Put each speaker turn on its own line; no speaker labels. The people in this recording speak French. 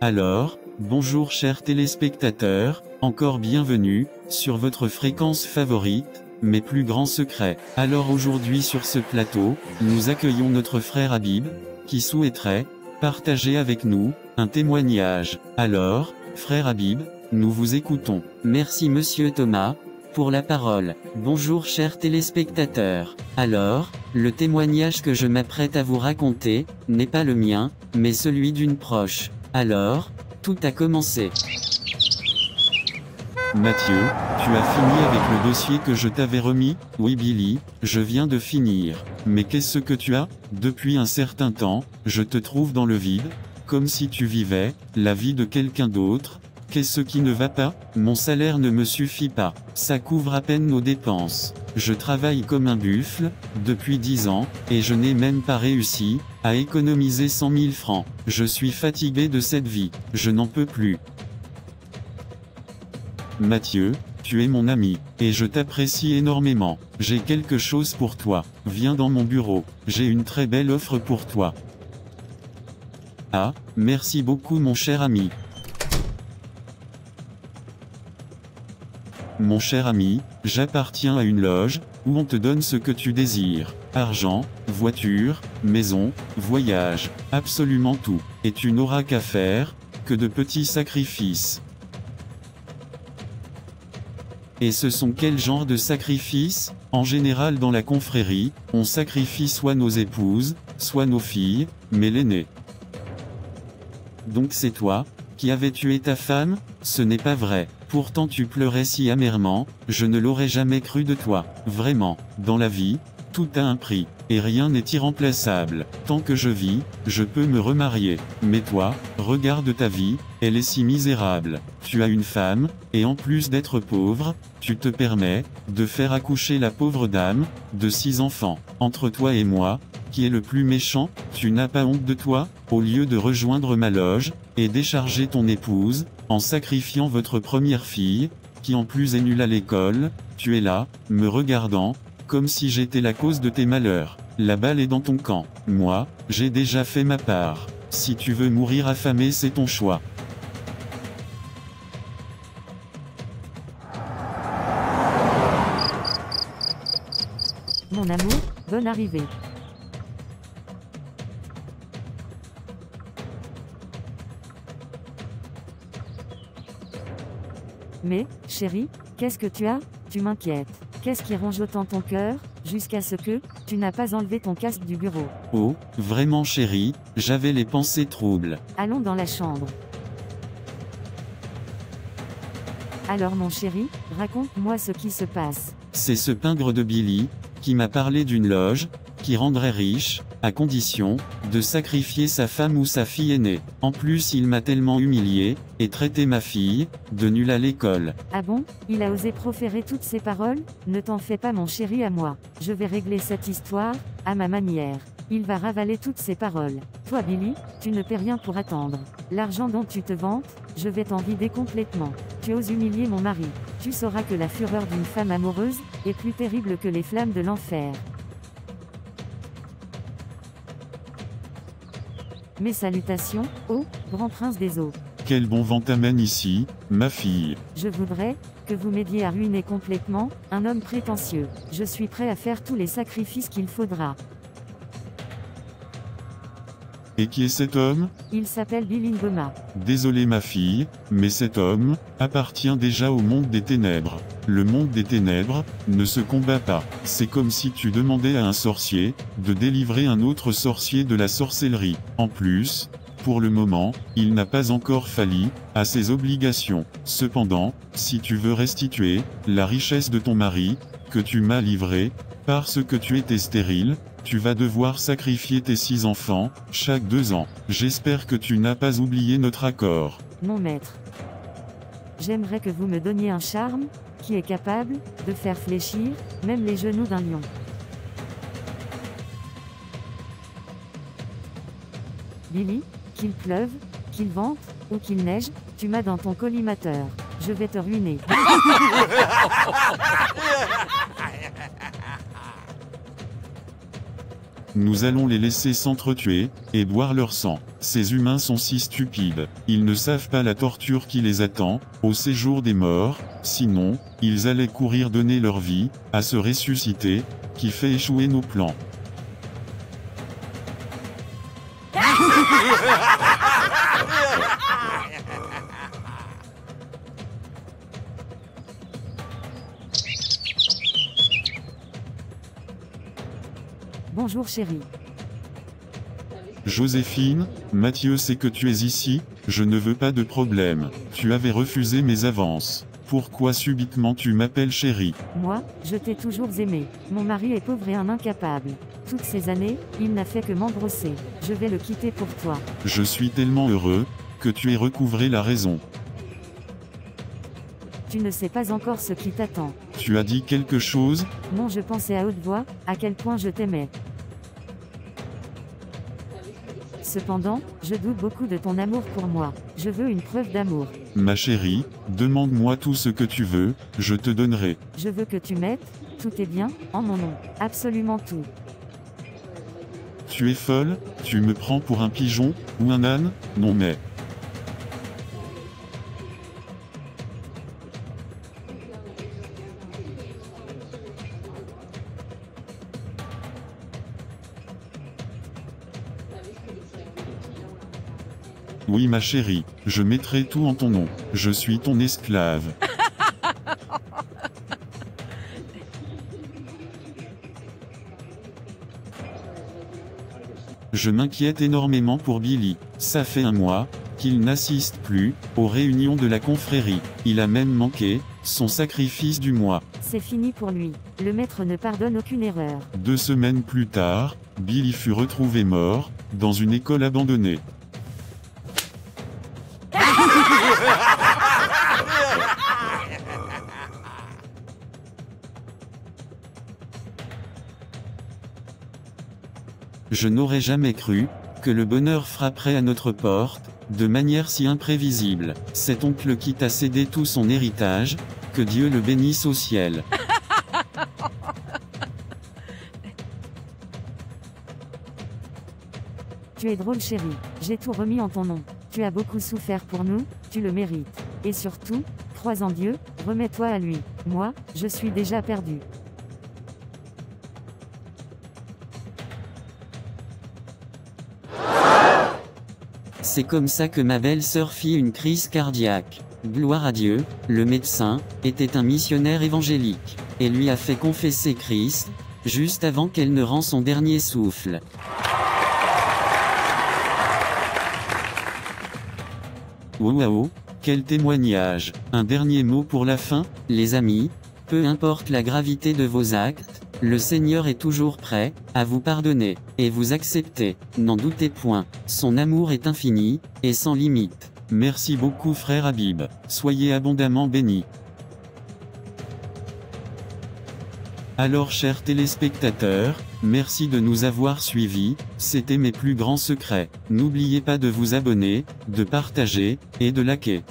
Alors, bonjour chers téléspectateurs, encore bienvenue, sur votre fréquence favorite, mes plus grands secrets. Alors aujourd'hui sur ce plateau, nous accueillons notre frère Habib, qui souhaiterait partager avec nous un témoignage. Alors, frère Habib, nous vous écoutons.
Merci monsieur Thomas, pour la parole. Bonjour chers téléspectateurs. Alors, le témoignage que je m'apprête à vous raconter, n'est pas le mien, mais celui d'une proche. Alors, tout a commencé.
Mathieu, tu as fini avec le dossier que je t'avais remis? Oui Billy, je viens de finir. Mais qu'est-ce que tu as? Depuis un certain temps, je te trouve dans le vide, comme si tu vivais la vie de quelqu'un d'autre. Qu'est-ce qui ne va pas? Mon salaire ne me suffit pas. Ça couvre à peine nos dépenses. Je travaille comme un buffle, depuis 10 ans, et je n'ai même pas réussi à économiser 100 000 francs. Je suis fatigué de cette vie. Je n'en peux plus. Mathieu, tu es mon ami, et je t'apprécie énormément. J'ai quelque chose pour toi. Viens dans mon bureau. J'ai une très belle offre pour toi. Ah, merci beaucoup mon cher ami. Mon cher ami, j'appartiens à une loge, où on te donne ce que tu désires. Argent, voiture, maison, voyage, absolument tout. Et tu n'auras qu'à faire que de petits sacrifices. Et ce sont quel genre de sacrifices? En général dans la confrérie, on sacrifie soit nos épouses, soit nos filles, mais l'aîné. Donc c'est toi qui avais tué ta femme? Ce n'est pas vrai. Pourtant tu pleurais si amèrement, je ne l'aurais jamais cru de toi. Vraiment, dans la vie, tout a un prix, et rien n'est irremplaçable. Tant que je vis, je peux me remarier. Mais toi, regarde ta vie, elle est si misérable. Tu as une femme, et en plus d'être pauvre, tu te permets de faire accoucher la pauvre dame de 6 enfants. Entre toi et moi, qui est le plus méchant? Tu n'as pas honte de toi? Au lieu de rejoindre ma loge, et décharger ton épouse, en sacrifiant votre première fille, qui en plus est nulle à l'école, tu es là, me regardant, comme si j'étais la cause de tes malheurs. La balle est dans ton camp. Moi, j'ai déjà fait ma part. Si tu veux mourir affamé, c'est ton choix.
Mon amour, bonne arrivée. Mais, chérie, qu'est-ce que tu as? Tu m'inquiètes. Qu'est-ce qui ronge autant ton cœur, jusqu'à ce que tu n'as pas enlevé ton casque du bureau?
Oh, vraiment chérie, j'avais les pensées troubles.
Allons dans la chambre. Alors mon chéri, raconte-moi ce qui se passe.
C'est ce pingre de Billy, qui m'a parlé d'une loge, qui rendrait riche, à condition de sacrifier sa femme ou sa fille aînée. En plus il m'a tellement humilié, et traité ma fille de nulle à l'école.
Ah bon? Il a osé proférer toutes ces paroles? Ne t'en fais pas mon chéri à moi. Je vais régler cette histoire, à ma manière. Il va ravaler toutes ces paroles. Toi Billy, tu ne paies rien pour attendre. L'argent dont tu te vantes, je vais t'en vider complètement. Tu oses humilier mon mari. Tu sauras que la fureur d'une femme amoureuse est plus terrible que les flammes de l'enfer. Mes salutations, ô grand prince des eaux.
Quel bon vent t'amène ici, ma fille.
Je voudrais que vous m'aidiez à ruiner complètement un homme prétentieux. Je suis prêt à faire tous les sacrifices qu'il faudra.
Et qui est cet homme?
Il s'appelle Billy Ngoma.
Désolé ma fille, mais cet homme appartient déjà au monde des ténèbres. Le monde des ténèbres ne se combat pas. C'est comme si tu demandais à un sorcier de délivrer un autre sorcier de la sorcellerie. En plus, pour le moment, il n'a pas encore failli à ses obligations. Cependant, si tu veux restituer la richesse de ton mari, que tu m'as livré, parce que tu étais stérile, tu vas devoir sacrifier tes 6 enfants, chaque 2 ans. J'espère que tu n'as pas oublié notre accord.
Mon maître. J'aimerais que vous me donniez un charme, qui est capable de faire fléchir, même les genoux d'un lion. Billy, qu'il pleuve, qu'il vente, ou qu'il neige, tu m'as dans ton collimateur. Je vais te ruiner.
Nous allons les laisser s'entretuer, et boire leur sang. Ces humains sont si stupides. Ils ne savent pas la torture qui les attend, au séjour des morts, sinon, ils allaient courir donner leur vie, à se ressusciter, qui fait échouer nos plans.
Bonjour chérie.
Joséphine, Mathieu sait que tu es ici, je ne veux pas de problème. Tu avais refusé mes avances. Pourquoi subitement tu m'appelles chérie?
Moi, je t'ai toujours aimé. Mon mari est pauvre et un incapable. Toutes ces années, il n'a fait que m'embrosser. Je vais le quitter pour toi.
Je suis tellement heureux, que tu aies recouvré la raison.
Tu ne sais pas encore ce qui t'attend.
Tu as dit quelque chose?
Non, je pensais à haute voix, à quel point je t'aimais. Cependant, je doute beaucoup de ton amour pour moi. Je veux une preuve d'amour.
Ma chérie, demande-moi tout ce que tu veux, je te donnerai.
Je veux que tu mettes, tout est bien, en mon nom. Absolument tout.
Tu es folle? Tu me prends pour un pigeon, ou un âne? Non mais... Oui ma chérie, je mettrai tout en ton nom. Je suis ton esclave. Je m'inquiète énormément pour Billy. Ça fait un mois qu'il n'assiste plus aux réunions de la confrérie. Il a même manqué son sacrifice du mois.
C'est fini pour lui. Le maître ne pardonne aucune erreur.
2 semaines plus tard, Billy fut retrouvé mort dans une école abandonnée. Je n'aurais jamais cru que le bonheur frapperait à notre porte, de manière si imprévisible. Cet oncle qui t'a cédé tout son héritage, que Dieu le bénisse au ciel.
Tu es drôle chérie. J'ai tout remis en ton nom. Tu as beaucoup souffert pour nous, tu le mérites. Et surtout, crois en Dieu, remets-toi à lui. Moi, je suis déjà perdu.
C'est comme ça que ma belle-sœur fit une crise cardiaque. Gloire à Dieu, le médecin était un missionnaire évangélique, et lui a fait confesser Christ, juste avant qu'elle ne rend son dernier souffle.
Waouh, quel témoignage. Un dernier mot pour la fin?
Les amis, peu importe la gravité de vos actes, le Seigneur est toujours prêt à vous pardonner et vous accepter. N'en doutez point, son amour est infini et sans limite.
Merci beaucoup frère Habib. Soyez abondamment bénis. Alors chers téléspectateurs, merci de nous avoir suivis, c'était mes plus grands secrets. N'oubliez pas de vous abonner, de partager, et de liker.